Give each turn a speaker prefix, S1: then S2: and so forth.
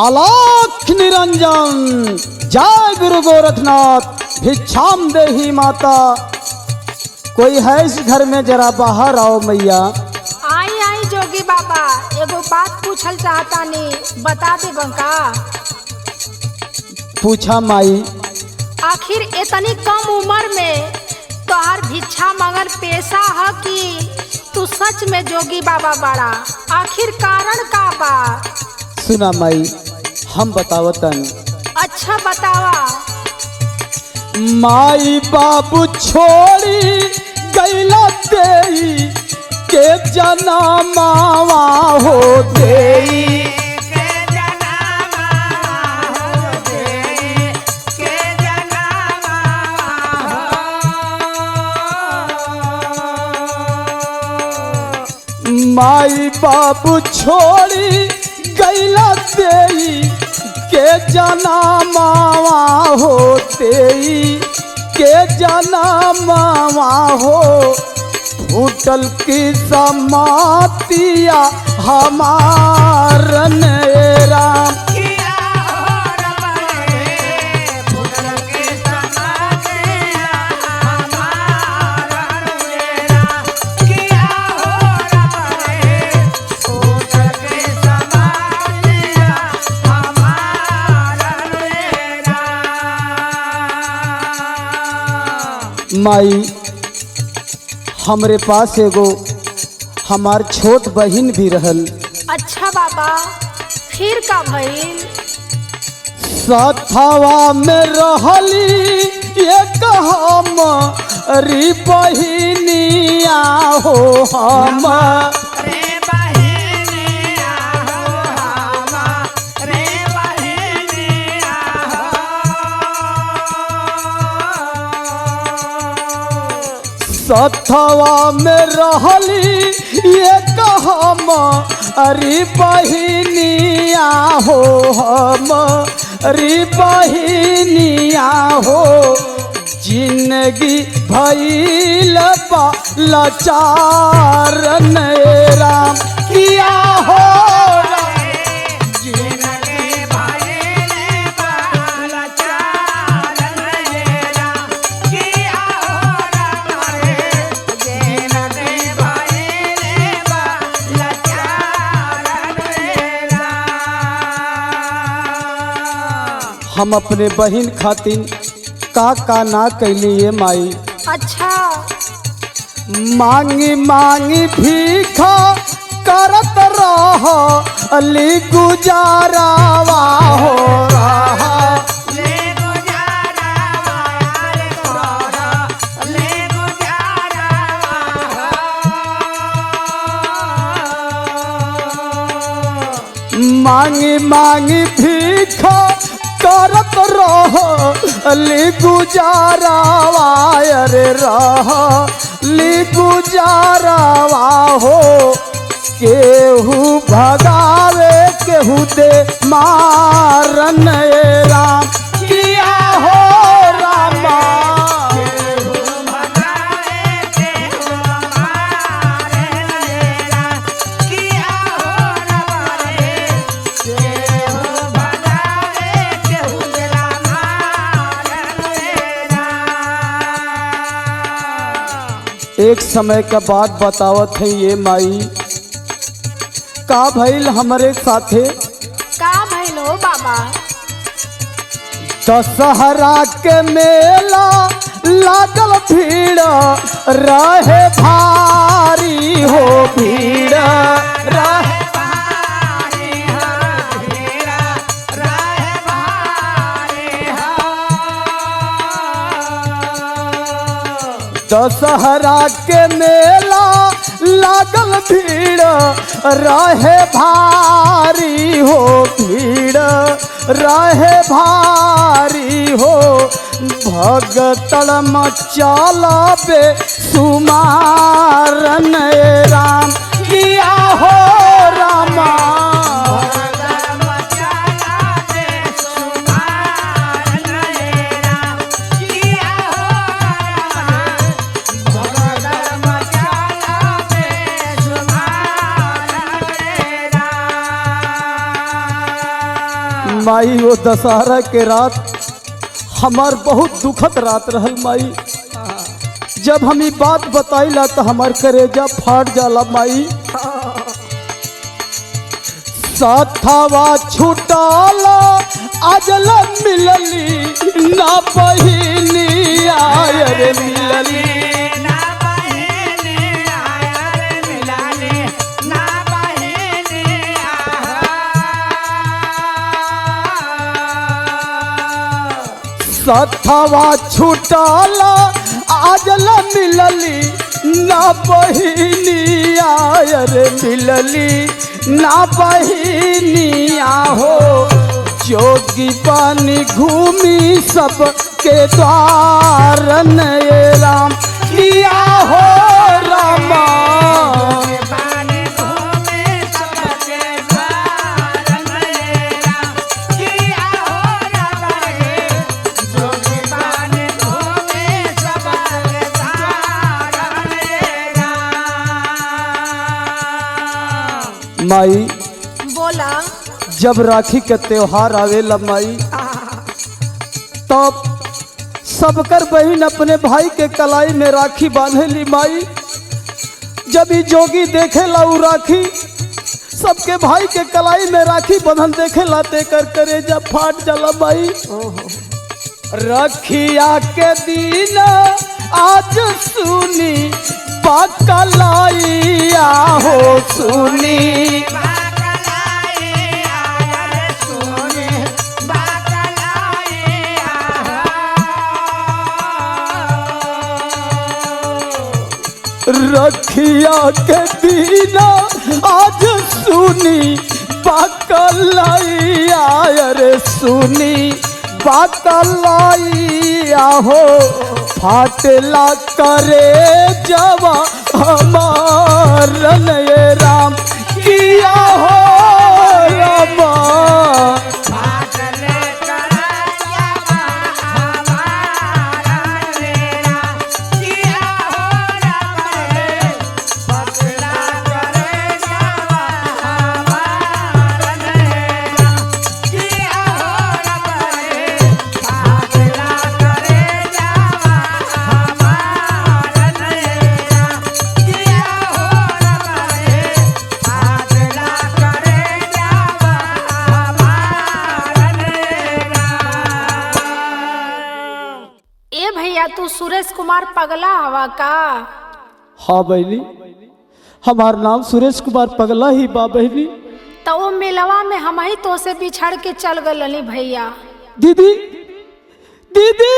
S1: आलोक निरंजन। जय गुरु गोरखनाथ। भिक्षाम देही माता। कोई है इस घर में? जरा बाहर आओ मैया।
S2: आई आई जोगी बाबा, एगो बात पूछल चाहता नी, बता दे बंका।
S1: पूछा माई।
S2: आखिर इतनी कम उम्र में तोहार भिक्षा मांगल पेशा है कि तू सच में जोगी बाबा बड़ा? आखिर कारण का बा?
S1: सुना माई, हम बतावतन।
S2: अच्छा बतावा।
S1: माई बाबू छोड़ी गैला देई के जनमावा हो देई। माई बाबू छोड़ी गैला देई के जनमावा हो देई के जनमावा हो। फूटल की समातिया हमारन राम। माई, हमरे पास एगो हमार छोट बहिन भी रहल।
S2: अच्छा बाबा, फिर का भइल?
S1: सथवा में रहली एक हमारी बहिनिया हो। हम सथवा में रहली एक हमारी बहिनिया हो। हमारी बहिनिया हो। जिंदगी भइल लाचार राम। किया हो हम अपने बहिन खातिन का ना कैली ये माई।
S2: अच्छा।
S1: मांगी मांगी भीखा करत रह अली गुजारावा हो रहा। मांगी मांगी भीखा करत रह ली गुजारावा। अरे रह ली गुजारावा हो। केहू भगावे केहू दे मारन राम। किया हो रामा। एक समय का बात बतावत है ये माई। का भइल हमरे साथे?
S2: का भइल हो बाबा?
S1: दशहरा के मेला लागल भीड़ रहे भारी हो। भीड़ रहे दशहरा के मेला लागल भीड़ रहे भारी हो। भीड़ रहे भारी हो। भगतड़ मचाला बे सुमारन राम। किया हो रामा। माई वो दशहरा के रात हमार बहुत दुखद रात रहल माई। जब हम ई बात बताइला तो हमार करेजा फाट जाला माई। साथवा छुटाला आजला मिलली ना बहिनी आयर मिलली। साथवा छुटाला आजला मिलली ना बहिनी आयर मिलली ना बहिनिया हो। जोगी पानी घूमी सबके द्वार ये राम किया हो रामा। माई
S2: बोला।
S1: जब राखी के त्योहार आवेला माई तब सबकर बहन अपने भाई के कलाई में राखी बांधेली माई। जब ई जोगी देखेला उ राखी सबके भाई के कलाई में राखी बंधन देखेला तेकर करेजा फाट जाला माई। रखिया के दिन आज सुनी बकलाइया हो सुनी। रखिया के दीना आज सुनी बकलाइया रे सुनी बकलाइया हो। फाटला करे जवा हमारन ये राम किया हो रामा।
S2: तू सुरेश कुमार पगला हवा का?
S1: हाँ बहनी, हमार नाम सुरेश कुमार पगला ही बा बहनी।
S2: तो वो मिलवा में हम ही तो से बिछड़ के चल गए भैया।
S1: दीदी दीदी